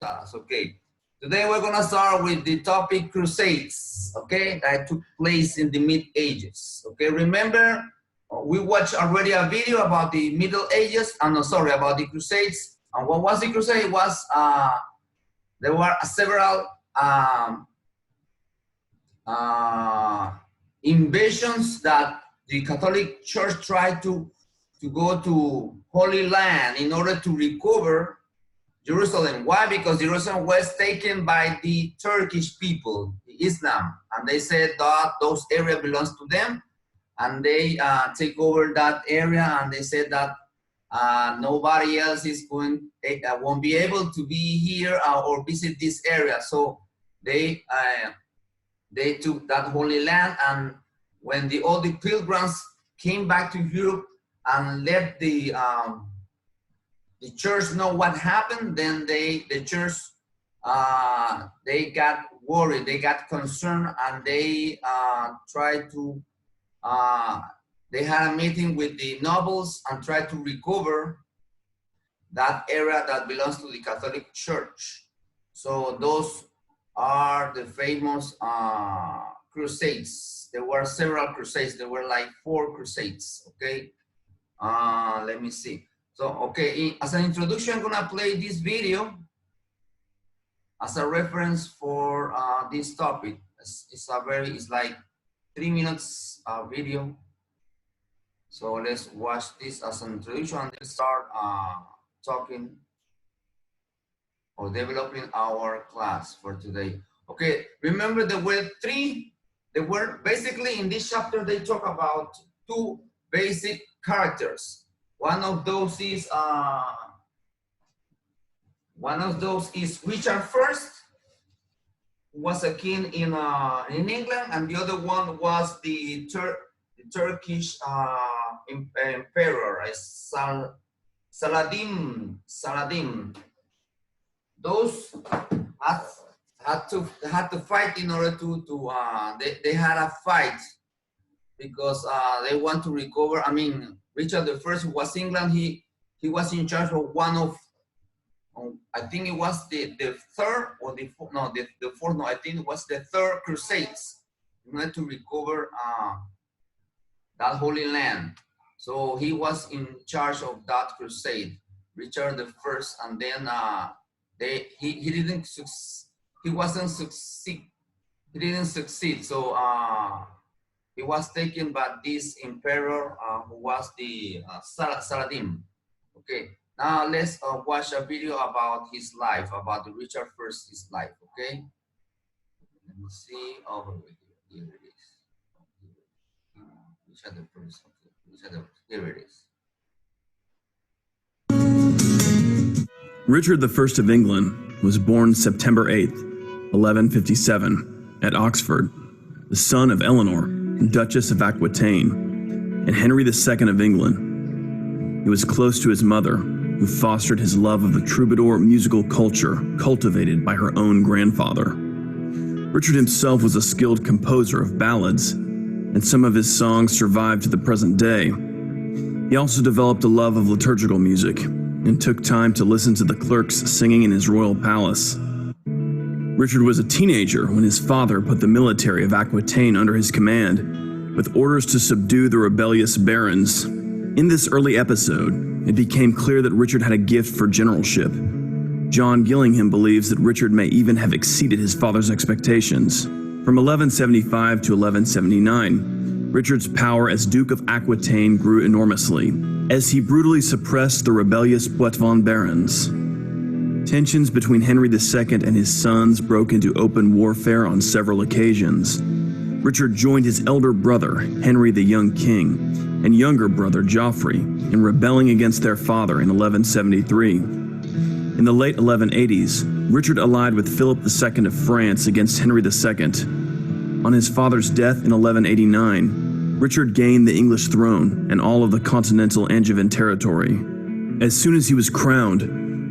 Okay. Today we're gonna start with the topic Crusades, okay, that took place in the Mid-Ages. Okay, remember we watched already a video about the Middle Ages, about the Crusades. And what was the Crusade? It was there were several invasions that the Catholic Church tried to go to Holy Land in order to recover Jerusalem. Why? Because Jerusalem was taken by the Turkish people, the Islam, and they said that those area belongs to them, and they take over that area, and they said that nobody else is won't be able to be here or visit this area. So they took that Holy Land, and when all the pilgrims came back to Europe and let the church know what happened, then the church they got worried, they got concerned, and they tried to they had a meeting with the nobles and tried to recover that area that belongs to the Catholic Church. So those are the famous crusades. There were several crusades. There were like 4 crusades. Okay, let me see. So, okay, as an introduction, I'm gonna play this video as a reference for this topic. It's like 3 minutes video. So let's watch this as an introduction and then start talking or developing our class for today. Okay, remember there were basically in this chapter, they talk about 2 basic characters. One of those is Richard I, who was a king in England, and the other one was the Turkish emperor, Saladin. Those had to fight in order to they had a fight because they want to recover. I mean, Richard I, who was England, he was in charge of one of, I think it was the third or the fourth, no, I think it was the 3rd Crusades in order to recover that Holy Land. So he was in charge of that crusade, Richard I, and then he didn't succeed. So he was taken by this emperor who was the Saladin. Okay, now let's watch a video about his life, about the Richard I's life. Okay, let me see over here. Here it is. Here it is. Richard I of England was born September 8th, 1157, at Oxford, the son of Eleanor, Duchess of Aquitaine, and Henry II of England. He was close to his mother, who fostered his love of the troubadour musical culture cultivated by her own grandfather. Richard himself was a skilled composer of ballads, and some of his songs survive to the present day. He also developed a love of liturgical music and took time to listen to the clerks singing in his royal palace. Richard was a teenager when his father put the military of Aquitaine under his command, with orders to subdue the rebellious barons. In this early episode, it became clear that Richard had a gift for generalship. John Gillingham believes that Richard may even have exceeded his father's expectations. From 1175 to 1179, Richard's power as Duke of Aquitaine grew enormously, as he brutally suppressed the rebellious Poitevin barons. Tensions between Henry II and his sons broke into open warfare on several occasions. Richard joined his elder brother, Henry the Young King, and younger brother, Geoffrey, in rebelling against their father in 1173. In the late 1180s, Richard allied with Philip II of France against Henry II. On his father's death in 1189, Richard gained the English throne and all of the continental Angevin territory. As soon as he was crowned,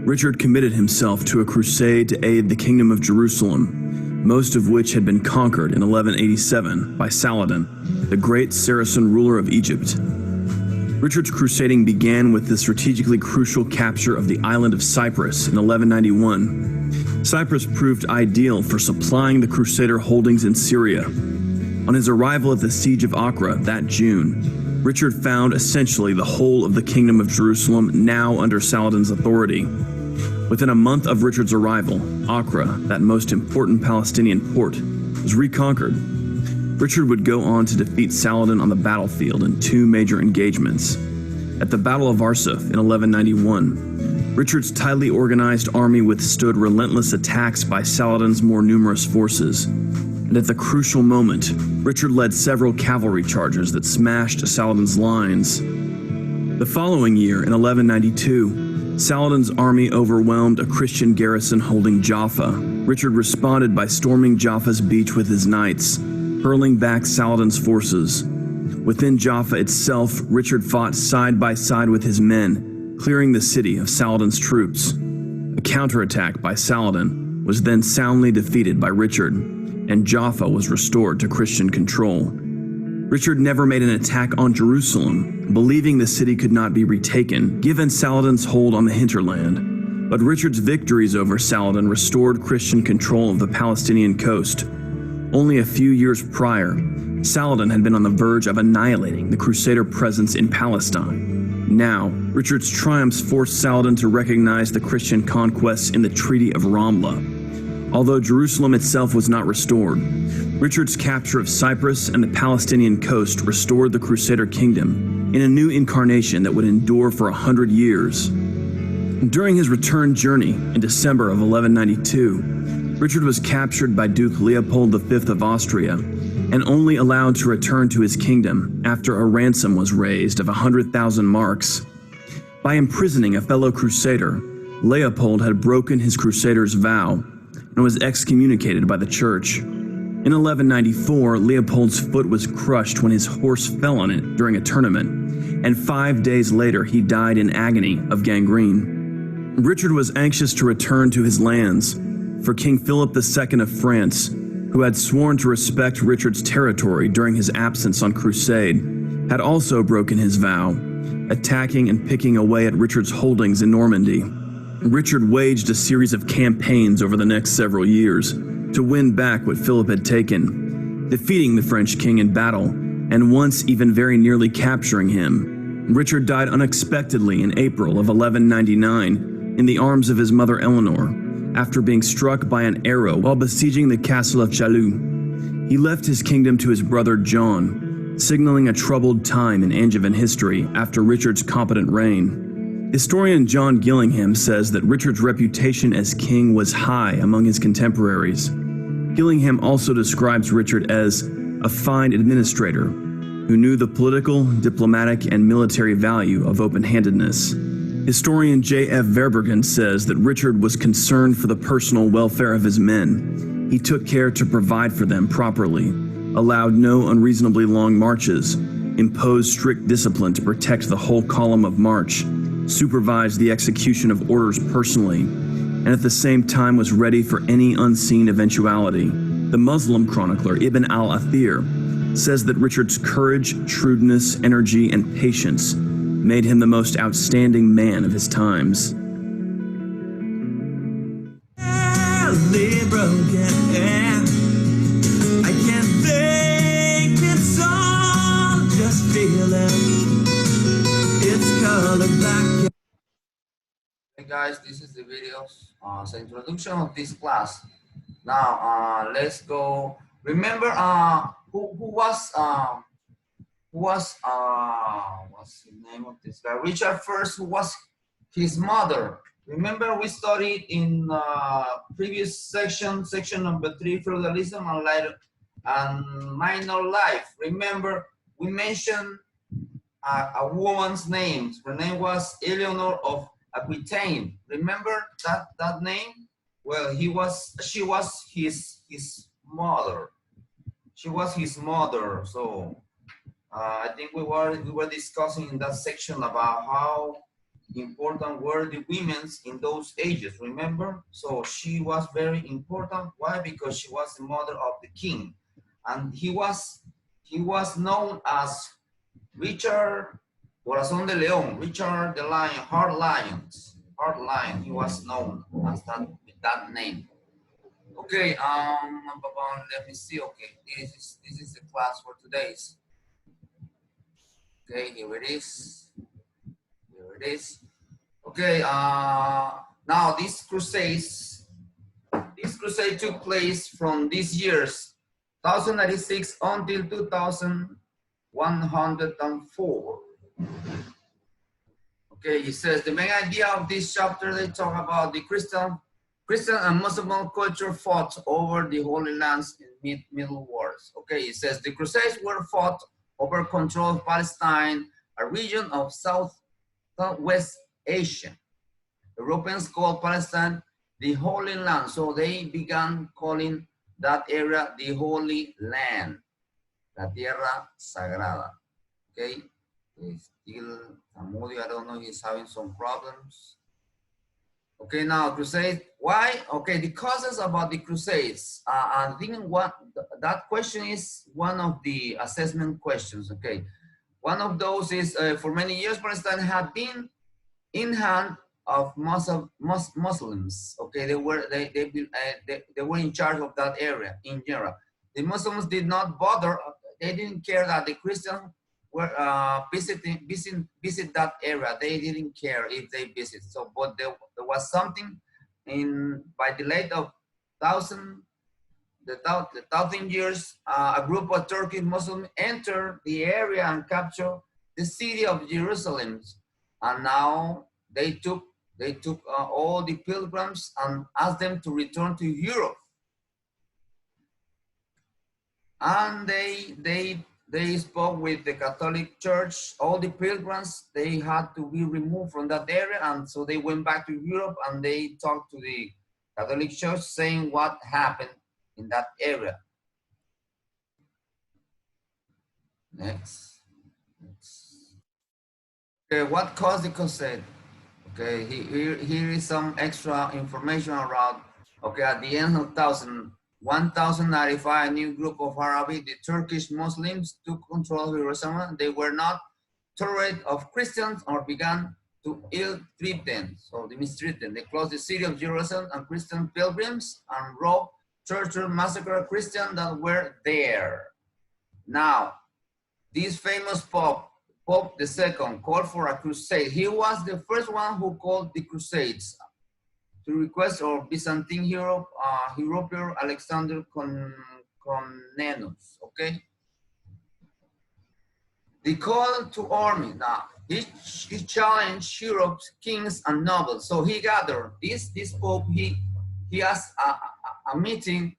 Richard committed himself to a crusade to aid the Kingdom of Jerusalem, most of which had been conquered in 1187 by Saladin, the great Saracen ruler of Egypt. Richard's crusading began with the strategically crucial capture of the island of Cyprus in 1191. Cyprus proved ideal for supplying the Crusader holdings in Syria. On his arrival at the siege of Acre that June, Richard found essentially the whole of the Kingdom of Jerusalem now under Saladin's authority. Within a month of Richard's arrival, Acre, that most important Palestinian port, was reconquered. Richard would go on to defeat Saladin on the battlefield in two major engagements. At the Battle of Arsuf in 1191, Richard's tightly organized army withstood relentless attacks by Saladin's more numerous forces. And at the crucial moment, Richard led several cavalry charges that smashed Saladin's lines. The following year, in 1192, Saladin's army overwhelmed a Christian garrison holding Jaffa. Richard responded by storming Jaffa's beach with his knights, hurling back Saladin's forces. Within Jaffa itself, Richard fought side by side with his men, clearing the city of Saladin's troops. A counterattack by Saladin was then soundly defeated by Richard, and Jaffa was restored to Christian control. Richard never made an attack on Jerusalem, believing the city could not be retaken, given Saladin's hold on the hinterland. But Richard's victories over Saladin restored Christian control of the Palestinian coast. Only a few years prior, Saladin had been on the verge of annihilating the Crusader presence in Palestine. Now, Richard's triumphs forced Saladin to recognize the Christian conquests in the Treaty of Ramla. Although Jerusalem itself was not restored, Richard's capture of Cyprus and the Palestinian coast restored the Crusader kingdom in a new incarnation that would endure for 100 years. During his return journey in December of 1192, Richard was captured by Duke Leopold V of Austria and only allowed to return to his kingdom after a ransom was raised of 100,000 marks. By imprisoning a fellow crusader, Leopold had broken his crusader's vow and was excommunicated by the church. In 1194, Leopold's foot was crushed when his horse fell on it during a tournament, and 5 days later he died in agony of gangrene. Richard was anxious to return to his lands, for King Philip II of France, who had sworn to respect Richard's territory during his absence on crusade, had also broken his vow, attacking and picking away at Richard's holdings in Normandy. Richard waged a series of campaigns over the next several years to win back what Philip had taken, defeating the French king in battle, and once even very nearly capturing him. Richard died unexpectedly in April of 1199 in the arms of his mother Eleanor, after being struck by an arrow while besieging the castle of Chaillot. He left his kingdom to his brother John, signaling a troubled time in Angevin history after Richard's competent reign. Historian John Gillingham says that Richard's reputation as king was high among his contemporaries. Gillingham also describes Richard as a fine administrator who knew the political, diplomatic, and military value of open-handedness. Historian J.F. Verbergen says that Richard was concerned for the personal welfare of his men. He took care to provide for them properly, allowed no unreasonably long marches, imposed strict discipline to protect the whole column of march, supervised the execution of orders personally, and at the same time was ready for any unseen eventuality. The Muslim chronicler Ibn al-Athir says that Richard's courage, shrewdness, energy, and patience made him the most outstanding man of his times. Hey guys, this is the video, the introduction of this class. Now let's go. Remember who was what's the name of this guy? Richard First, who was his mother. Remember we studied in previous section number 3, feudalism and minor life. Remember we mentioned a woman's name. Her name was Eleanor of Aquitaine. Remember that name? Well, she was his mother. She was his mother. So I think we were discussing in that section about how important were the women in those ages. Remember? So she was very important. Why? Because she was the mother of the king, and he was known as Richard Corazón de León, Richard the Lion, Heart Lion. He was known as that with that name. Okay, let me see. Okay, this is the class for today's. Okay, here it is. Here it is. Okay, now this crusade took place from these years 1096 until 2104. Okay, he says the main idea of this chapter, they talk about the Christian and Muslim culture fought over the Holy Lands in Middle Wars. Okay, he says the Crusades were fought over control of Palestine, a region of Southwest Asia. Europeans called Palestine the Holy Land, so they began calling that area the Holy Land, la Tierra Sagrada. Okay, still Samudio, I don't know, he's having some problems. Okay, now Crusades. Why? Okay, the causes about the Crusades. I think that question is one of the assessment questions. Okay, one of those is for many years Palestine had been in hand of Muslims. Okay, they were in charge of that area in general. The Muslims did not bother. They didn't care that the Christians were visit that area. They didn't care if they visit. So, but there was something by the late of thousand years, a group of Turkish Muslims entered the area and captured the city of Jerusalem, and now they took all the pilgrims and asked them to return to Europe. And they spoke with the Catholic Church. All the pilgrims, they had to be removed from that area, and so they went back to Europe and they talked to the Catholic Church saying what happened in that area. Next. Okay, what caused the crusade? Okay, here is some extra information around. Okay, at the end of 1095, a new group of Arabic, the Turkish Muslims, took control of Jerusalem. They were not tolerant of Christians or began to ill-treat them. So they mistreated them. They closed the city of Jerusalem and Christian pilgrims and robbed, tortured, massacred Christians that were there. Now, this famous Pope II, called for a crusade. He was the first one who called the Crusades to request of Byzantine hero Alexander Comnenus. Okay, the call to army. Now he challenged Europe's kings and nobles. So he gathered this Pope. He has a meeting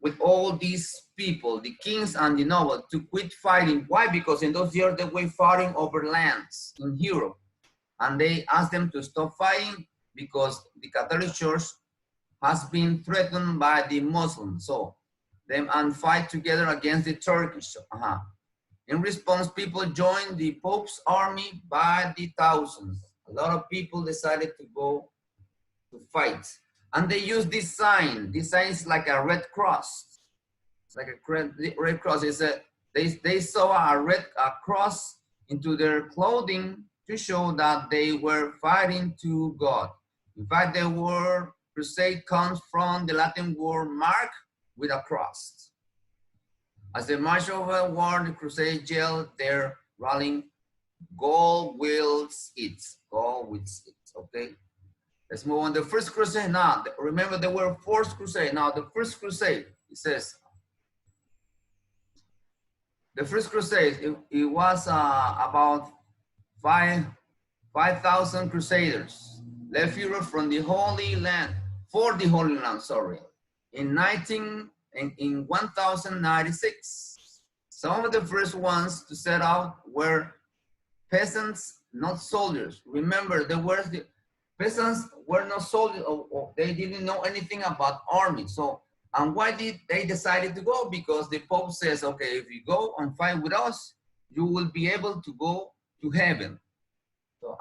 with all these people, the kings and the nobles, to quit fighting. Why? Because in those years they were fighting over lands in Europe, and they asked them to stop fighting because the Catholic Church has been threatened by the Muslims. So them and fight together against the Turkish. In response, people joined the Pope's army by the thousands. A lot of people decided to go to fight. And they used this sign. This sign is like a red cross. It's like a red cross. It's they saw a cross into their clothing to show that they were fighting to God. In fact, the word crusade comes from the Latin word mark with a cross. As they marched over the war, the crusade yelled their rallying, "God wills it." God wills it. Okay. Let's move on. The first crusade. Now, remember there were 4 crusades. Now, the first crusade, it says, the first crusade, it was about 5,000 crusaders left Europe from the Holy Land, for the Holy Land, sorry, in 1096. Some of the first ones to set out were peasants, not soldiers. Remember, the peasants were not soldiers, or they didn't know anything about army. So, and why did they decided to go? Because the Pope says, okay, if you go and fight with us, you will be able to go to heaven. So,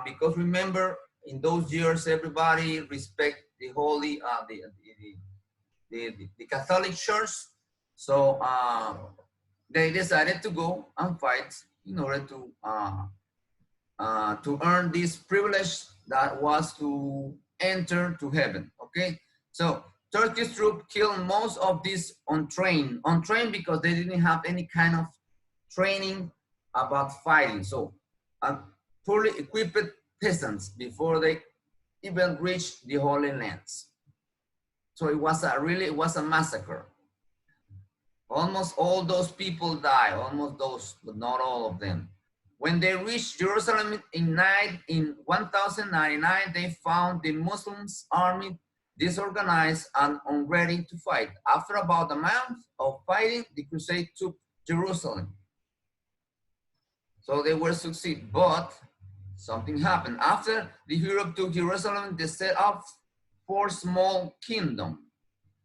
because remember, in those years, everybody respect the holy, the Catholic Church. So they decided to go and fight in order to earn this privilege that was to enter to heaven. Okay, so Turkish troops killed most of these untrained because they didn't have any kind of training about fighting. So poorly equipped peasants before they even reached the Holy Lands. So it was a massacre. Almost all those people died, almost those, but not all of them. When they reached Jerusalem in 1099, they found the Muslims army disorganized and unready to fight. After about a month of fighting, the crusade took Jerusalem. So they were succeed, but something happened. After the Europe took Jerusalem, they set up 4 small kingdoms.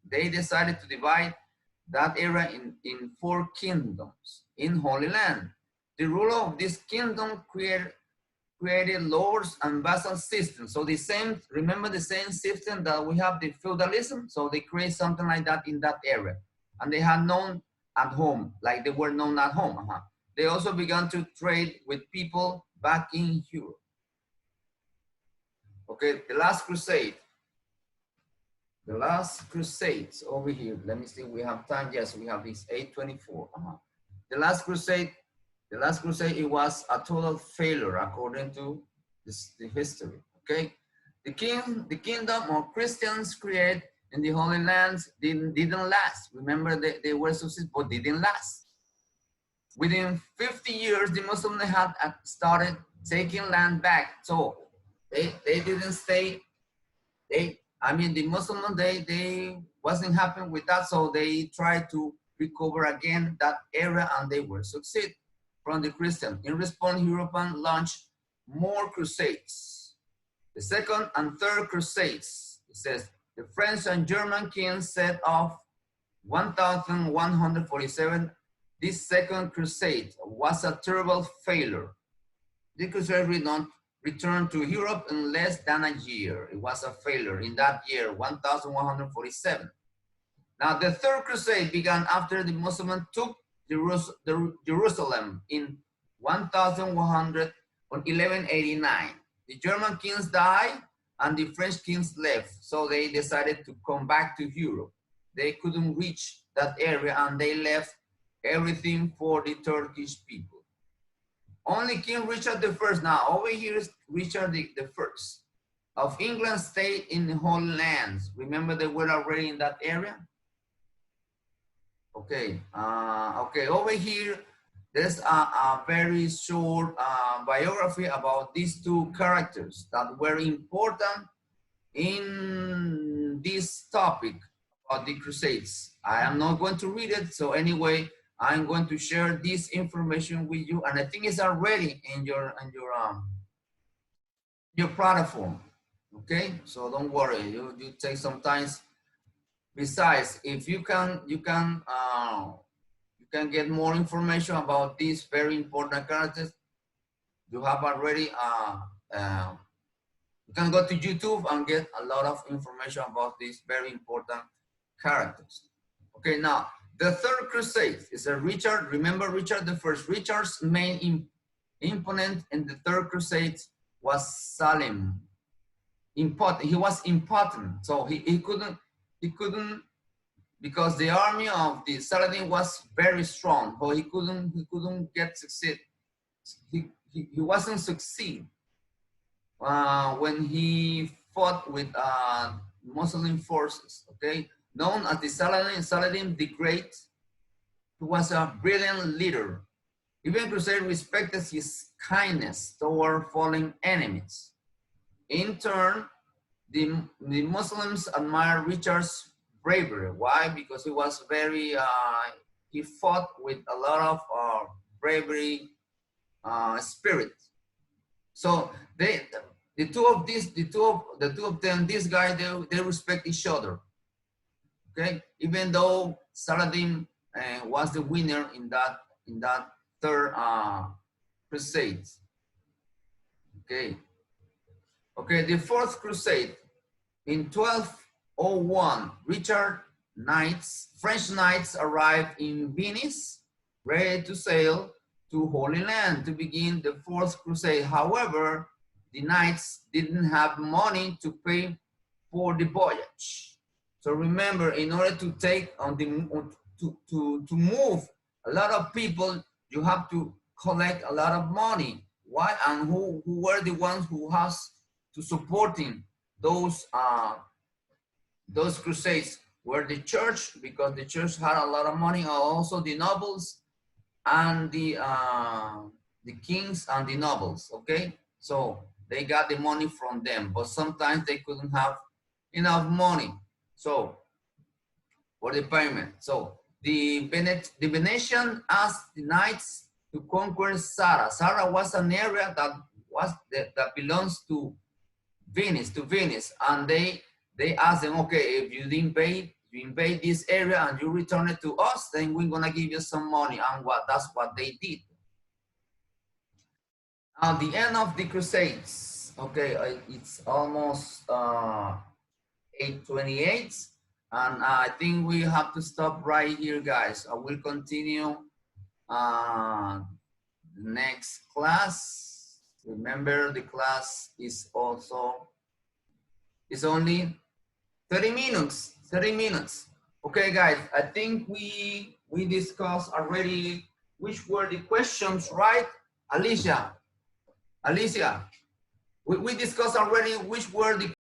They decided to divide that area in 4 kingdoms in Holy Land. The ruler of this kingdom created lords and vassal system. So the same, remember the same system that we have, the feudalism? So they create something like that in that area. And they had known at home, like they were known at home. They also began to trade with people back in Europe. Okay, the last crusade. The last crusades over here. Let me see, we have time. Yes, we have this 824. The last crusade, it was a total failure according to the history. Okay, the kingdom of Christians created in the Holy Lands didn't last. Remember, they were successful, but didn't last. Within 50 years, the Muslims had started taking land back. So they didn't stay. The Muslims, they wasn't happy with that, so they tried to recover again that area, and they were succeed from the Christian. In response, Europe launched more crusades. The second and third crusades, it says, the French and German kings set off 1147. This second crusade was a terrible failure. The crusade returned to Europe in less than a year. It was a failure in that year, 1147. Now, the third crusade began after the Muslims took Jerusalem in 1189. The German kings died and the French kings left, so they decided to come back to Europe. They couldn't reach that area, and they left everything for the Turkish people. Only King Richard I, now over here is Richard I of England, stayed in the Holy Lands. Remember, they were already in that area? Okay, okay, over here, there's a very short biography about these 2 characters that were important in this topic of the Crusades. I am not going to read it, so anyway, I'm going to share this information with you, and I think it's already in your platform. Okay, so don't worry. You take some time. Besides, if you can get more information about these very important characters. You have already. You can go to YouTube and get a lot of information about these very important characters. Okay, now. The third crusade is a Richard. Remember Richard I. Richard's main opponent in the third crusade was Salim. He was impotent, so he couldn't, because the army of the Saladin was very strong, but he couldn't get succeed. He wasn't succeed when he fought with Muslim forces. Okay. Known as the Saladin the Great, who was a brilliant leader. Even Crusade respected his kindness toward fallen enemies. In turn, the Muslims admired Richard's bravery. Why? Because he was very, he fought with a lot of bravery, spirit. So the two of them, these guys, they respect each other. Okay, even though Saladin was the winner in that third crusade. Okay, the fourth crusade in 1201, French knights arrived in Venice, ready to sail to Holy Land to begin the fourth crusade. However, the knights didn't have money to pay for the voyage. So remember, in order to take on the to move a lot of people, you have to collect a lot of money. Why? And who were the ones who has to supporting those crusades? Were the church, because the church had a lot of money, and also the nobles and the kings and the nobles. Okay, so they got the money from them, but sometimes they couldn't have enough money. So for the payment. So the Venetian asked the knights to conquer Zara. Zara was an area that belongs to Venice, and they asked them, okay, if you invade this area and you return it to us, then we're gonna give you some money. And that's what they did. At the end of the Crusades, okay, it's almost 8:28. And I think we have to stop right here, guys. I will continue the next class. Remember, the class is only 30 minutes. 30 minutes. Okay, guys. I think we discussed already which were the questions, right? Alicia, we discussed already which were the